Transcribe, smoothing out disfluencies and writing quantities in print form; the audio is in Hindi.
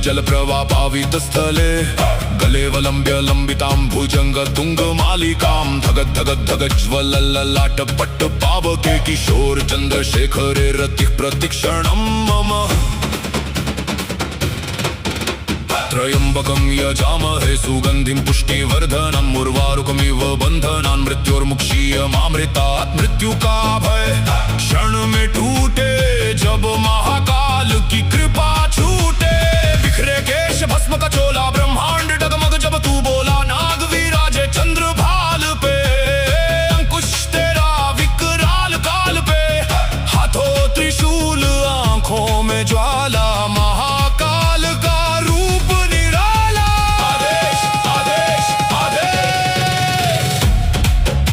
जलप्रवापावित स्थले गलेवलम्ब्य लम्बितां भुजंग तुंग मालिकां धगत् धगत् धगत् ज्वलल्ललाट पट्ट पावके किशोर चंद्रशेखरे रतिः प्रतिक्षणं मम त्र्यंबकं यजामहे सुगंधिं पुष्टिवर्धनम् उर्वारुकमिव बंधनान् मृत्योर्मुक्षीयमामृतात् मृत्यु का भय क्षण में टूटे जब महाकाल की कृपा छूटे बिखरे केश भस्म का चोला